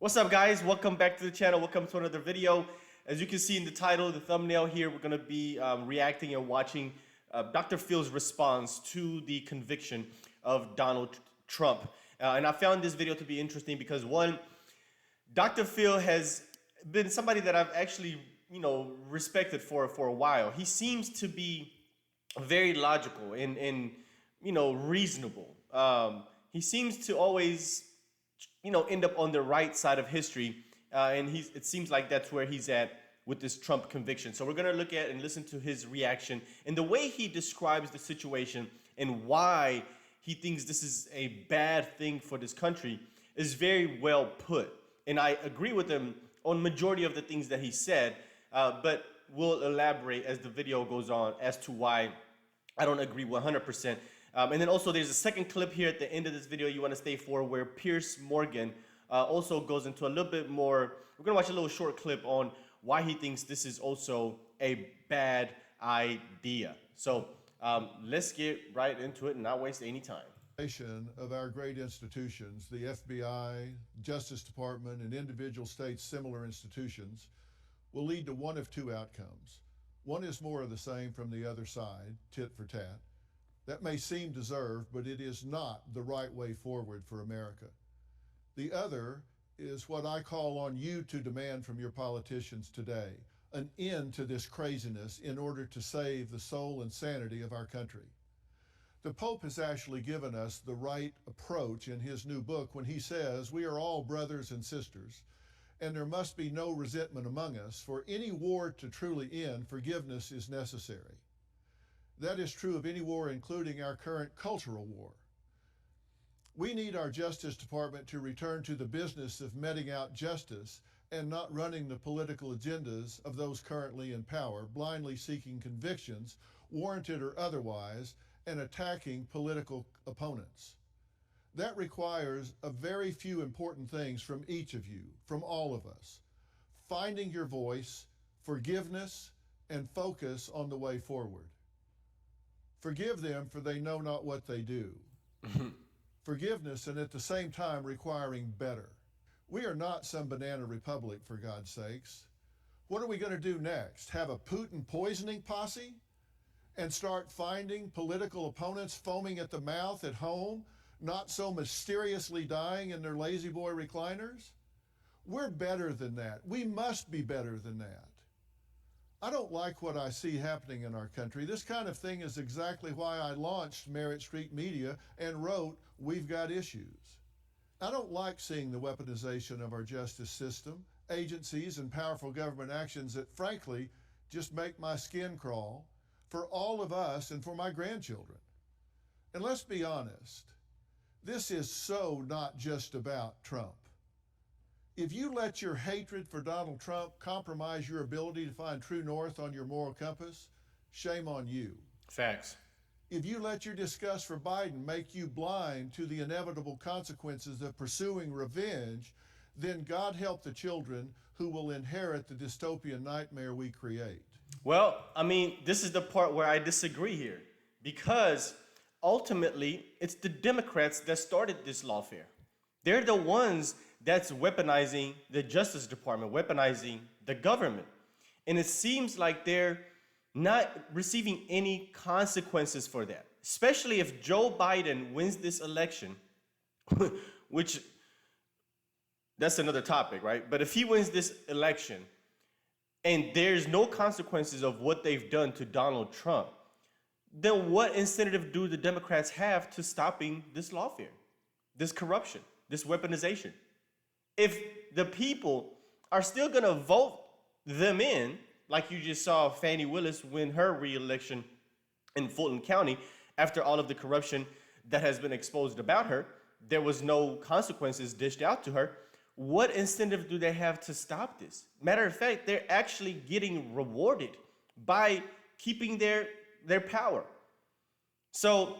What's up, guys? Welcome back to the channel. Welcome to another video. As you can see in the title, the thumbnail here, we're going to be reacting and watching Dr. Phil's response to the conviction of Donald Trump. And I found this video to be interesting because, one, Dr. Phill has been somebody that I've actually, respected for a while. He seems to be very logical and reasonable. He seems to always end up on the right side of history, and it seems like that's where he's at with this Trump conviction. So we're gonna look at and listen to his reaction and the way he describes the situation and why he thinks this is a bad thing for this country is very well put. And I agree with him on majority of the things that he said, but we'll elaborate as the video goes on as to why I don't agree 100%. And then also there's a second clip here at the end of this video you want to stay for where Piers Morgan also goes into a little bit more. We're going to watch a little short clip on why he thinks this is also a bad idea. So let's get right into it and not waste any time. Of our great institutions, the FBI, Justice Department, and individual states' similar institutions will lead to one of two outcomes. One is more of the same from the other side, tit for tat. That may seem deserved, but it is not the right way forward for America. The other is what I call on you to demand from your politicians today, an end to this craziness in order to save the soul and sanity of our country. The Pope has actually given us the right approach in his new book when he says we are all brothers and sisters, and there must be no resentment among us. For any war to truly end, forgiveness is necessary. That is true of any war, including our current cultural war. We need our Justice Department to return to the business of meting out justice and not running the political agendas of those currently in power, blindly seeking convictions, warranted or otherwise, and attacking political opponents. That requires a very few important things from each of you, from all of us. Finding your voice, forgiveness, and focus on the way forward. Forgive them, for they know not what they do. Forgiveness, and at the same time requiring better. We are not some banana republic, for God's sakes. What are we going to do next? Have a Putin poisoning posse? And start finding political opponents foaming at the mouth at home, not so mysteriously dying in their lazy boy recliners? We're better than that. We must be better than that. I don't like what I see happening in our country. This kind of thing is exactly why I launched Merit Street Media and wrote We've Got Issues. I don't like seeing the weaponization of our justice system, agencies, and powerful government actions that frankly just make my skin crawl for all of us and for my grandchildren. And let's be honest, this is so not just about Trump. If you let your hatred for Donald Trump compromise your ability to find true north on your moral compass, shame on you. Facts. If you let your disgust for Biden make you blind to the inevitable consequences of pursuing revenge, then God help the children who will inherit the dystopian nightmare we create. Well, this is the part where I disagree here because ultimately it's the Democrats that started this lawfare. They're the ones that's weaponizing the Justice Department, weaponizing the government. And it seems like they're not receiving any consequences for that, especially if Joe Biden wins this election, which that's another topic, right? But if he wins this election and there's no consequences of what they've done to Donald Trump, then what incentive do the Democrats have to stopping this lawfare, this corruption, this weaponization? If the people are still going to vote them in, like you just saw Fani Willis win her re-election in Fulton County after all of the corruption that has been exposed about her, there was no consequences dished out to her. What incentive do they have to stop this? Matter of fact, they're actually getting rewarded by keeping their power. So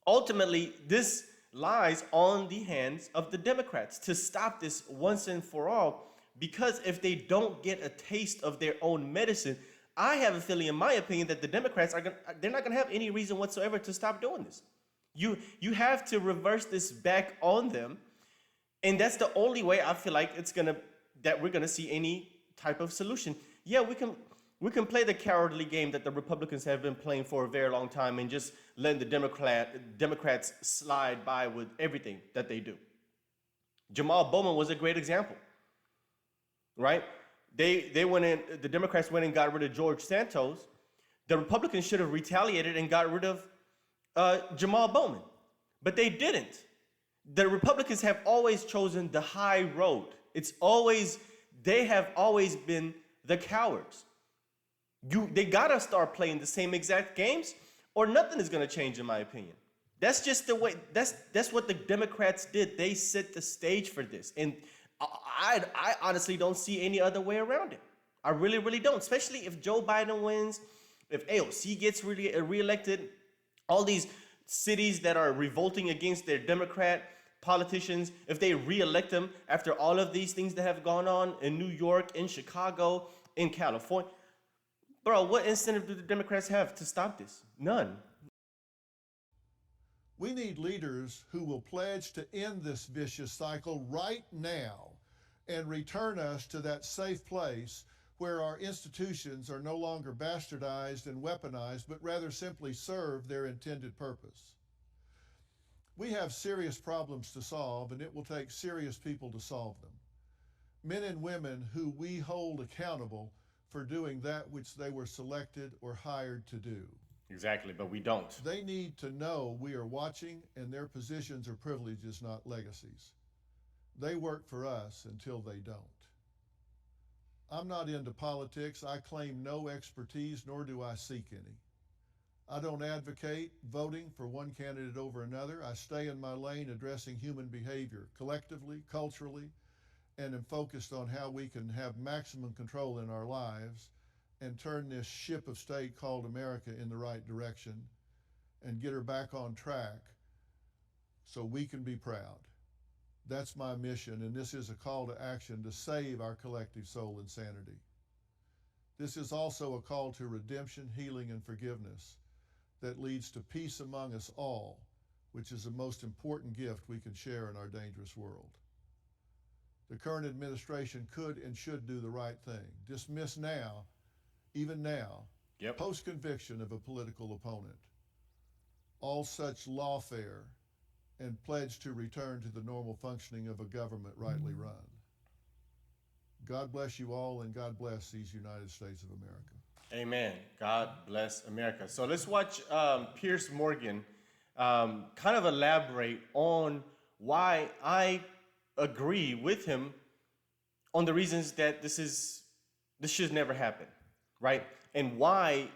ultimately, this lies on the hands of the Democrats to stop this once and for all, because if they don't get a taste of their own medicine, I have a feeling, in my opinion, that the Democrats they're not going to have any reason whatsoever to stop doing this. You have to reverse this back on them And that's the only way I feel like that we're gonna see any type of solution. Yeah, we can play the cowardly game that the Republicans have been playing for a very long time and just letting the Democrats slide by with everything that they do. Jamal Bowman was a great example, right? They went in. The Democrats went and got rid of George Santos. The Republicans should have retaliated and got rid of Jamal Bowman, but they didn't. The Republicans have always chosen the high road. They have always been the cowards. They gotta start playing the same exact games, or nothing is gonna change, in my opinion. That's just the way. That's what the Democrats did. They set the stage for this, and I honestly don't see any other way around it. I really, really don't. Especially if Joe Biden wins, if AOC gets reelected, all these cities that are revolting against their Democrat politicians, if they reelect them after all of these things that have gone on in New York, in Chicago, in California, bro, what incentive do the Democrats have to stop this? None. We need leaders who will pledge to end this vicious cycle right now and return us to that safe place where our institutions are no longer bastardized and weaponized, but rather simply serve their intended purpose. We have serious problems to solve, and it will take serious people to solve them. Men and women who we hold accountable for doing that which they were selected or hired to do. Exactly, but we don't. They need to know we are watching, and their positions are privileges, not legacies. They work for us until they don't. I'm not into politics. I claim no expertise, nor do I seek any. I don't advocate voting for one candidate over another. I stay in my lane addressing human behavior collectively, culturally, and am focused on how we can have maximum control in our lives and turn this ship of state called America in the right direction and get her back on track so we can be proud. That's my mission, and this is a call to action to save our collective soul and sanity. This is also a call to redemption, healing, and forgiveness that leads to peace among us all, which is the most important gift we can share in our dangerous world. The current administration could and should do the right thing. Dismiss now, even now, Yep. post-conviction of a political opponent, all such lawfare, and pledge to return to the normal functioning of a government rightly run. God bless you all, and God bless these United States of America. Amen. God bless America. So let's watch Piers Morgan kind of elaborate on why I agree with him on the reasons that this should never happen, right? And why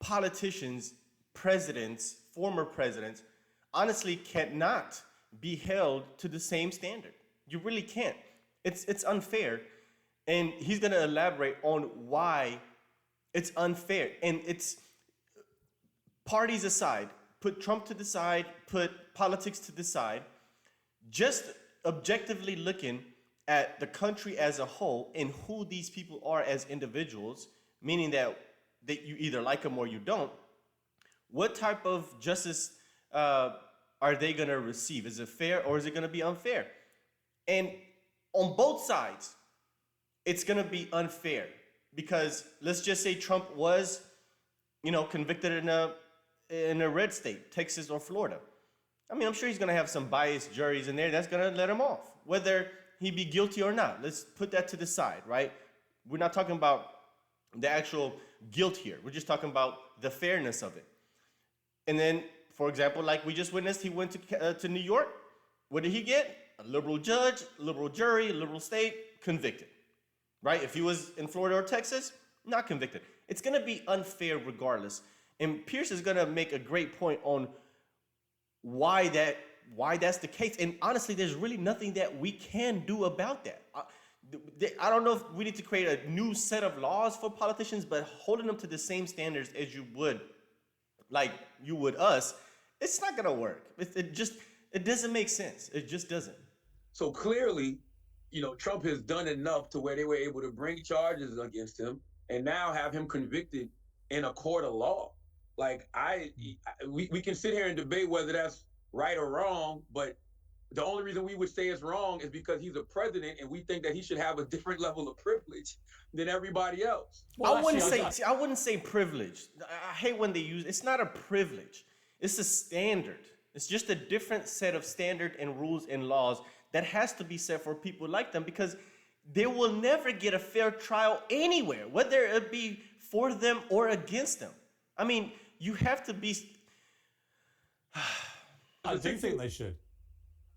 politicians, presidents, former presidents, honestly cannot be held to the same standard. You really can't. It's unfair. And he's going to elaborate on why it's unfair. And it's parties aside, put Trump to the side, put politics to the side, just objectively looking at the country as a whole and who these people are as individuals, meaning that you either like them or you don't, what type of justice are they going to receive? Is it fair or is it going to be unfair? And on both sides, it's going to be unfair because let's just say Trump was, convicted in a red state, Texas or Florida. I mean, I'm sure he's going to have some biased juries in there that's going to let him off, whether he be guilty or not. Let's put that to the side, right? We're not talking about the actual guilt here. We're just talking about the fairness of it. And then, for example, like we just witnessed, he went to New York. What did he get? A liberal judge, liberal jury, liberal state, convicted, right? If he was in Florida or Texas, not convicted. It's going to be unfair regardless. And Pierce is going to make a great point on why that's the case. And honestly, there's really nothing that we can do about that. I don't know if we need to create a new set of laws for politicians, but holding them to the same standards as you would us, it's not gonna work. It doesn't make sense. It just doesn't. So clearly, Trump has done enough to where they were able to bring charges against him and now have him convicted in a court of law. Like we can sit here and debate whether that's right or wrong, but The only reason we would say it's wrong is because he's a president and we think that he should have a different level of privilege than everybody else. Well, I wouldn't say privilege. I hate when they use it's not a privilege. It's a standard. It's just a different set of standard and rules and laws that has to be set for people like them because they will never get a fair trial anywhere, whether it be for them or against them. I mean, you have to be. I do think they should.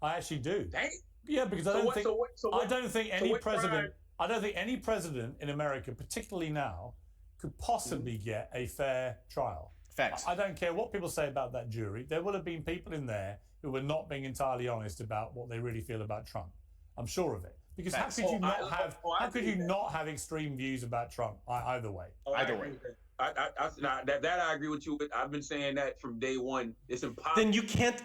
I actually do. Dang. Yeah, because I don't think any president in America, particularly now, could possibly get a fair trial. Facts. I don't care what people say about that jury. There will have been people in there who were not being entirely honest about what they really feel about Trump. I'm sure of it. Because Facts. how could you not have extreme views about Trump either way? Either way. That I agree with you. But I've been saying that from day one. It's impossible. Then you can't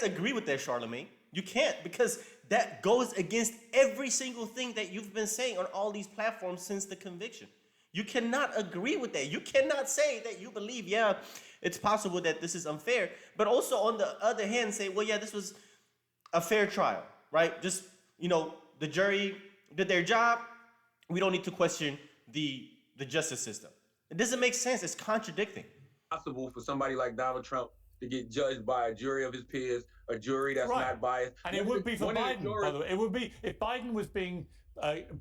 agree with that, Charlemagne. You can't because that goes against every single thing that you've been saying on all these platforms since the conviction. You cannot agree with that. You cannot say that you believe, yeah, it's possible that this is unfair, but also on the other hand say, well, yeah, this was a fair trial, right? Just, the jury did their job. We don't need to question the justice system. It doesn't make sense. It's contradicting. Possible for somebody like Donald Trump to get judged by a jury of his peers, a jury that's not biased. And it would be for Biden, by the way. It would be, if Biden was being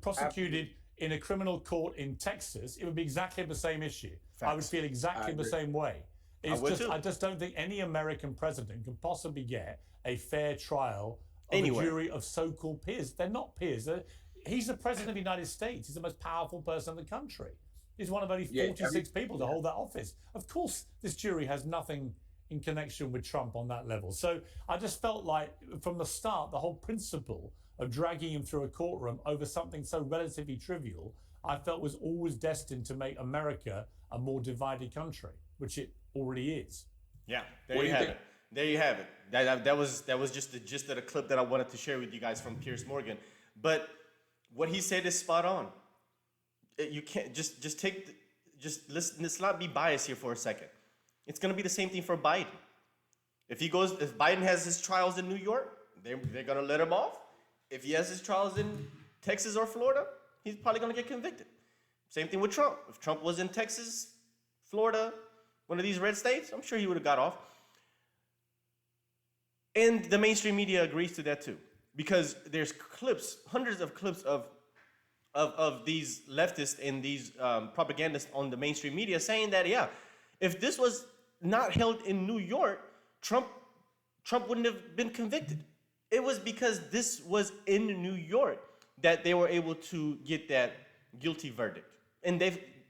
prosecuted in a criminal court in Texas, it would be exactly the same issue. Facts. I would feel exactly the same way. I just don't think any American president can possibly get a fair trial of a jury of so-called peers. They're not peers. He's the president of the United States. He's the most powerful person in the country. He's one of only 46 people to hold that office. Of course, this jury has nothing in connection with Trump on that level. So I just felt like from the start, the whole principle of dragging him through a courtroom over something so relatively trivial, I felt was always destined to make America a more divided country, which it already is. Yeah, there you have it. There you have it. That was just the gist of the clip that I wanted to share with you guys from Piers Morgan. But what he said is spot on. You can't let's not be biased here for a second. It's going to be the same thing for Biden. If Biden has his trials in New York, they're going to let him off. If he has his trials in Texas or Florida, he's probably going to get convicted. Same thing with Trump. If Trump was in Texas, Florida, one of these red states, I'm sure he would have got off. And the mainstream media agrees to that too. Because there's hundreds of clips of these leftists and these propagandists on the mainstream media saying that, yeah, if this was not held in New York, Trump wouldn't have been convicted. It was because this was in New York that they were able to get that guilty verdict. And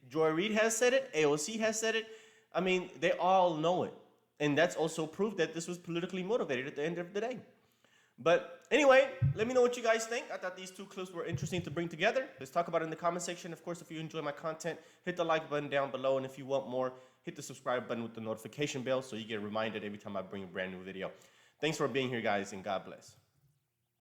Joy Reid has said it, AOC has said it. I mean, they all know it. And that's also proof that this was politically motivated at the end of the day. But anyway, let me know what you guys think. I thought these two clips were interesting to bring together. Let's talk about it in the comment section. Of course, if you enjoy my content, hit the like button down below. And if you want more, hit the subscribe button with the notification bell so you get reminded every time I bring a brand new video. Thanks for being here, guys, and God bless.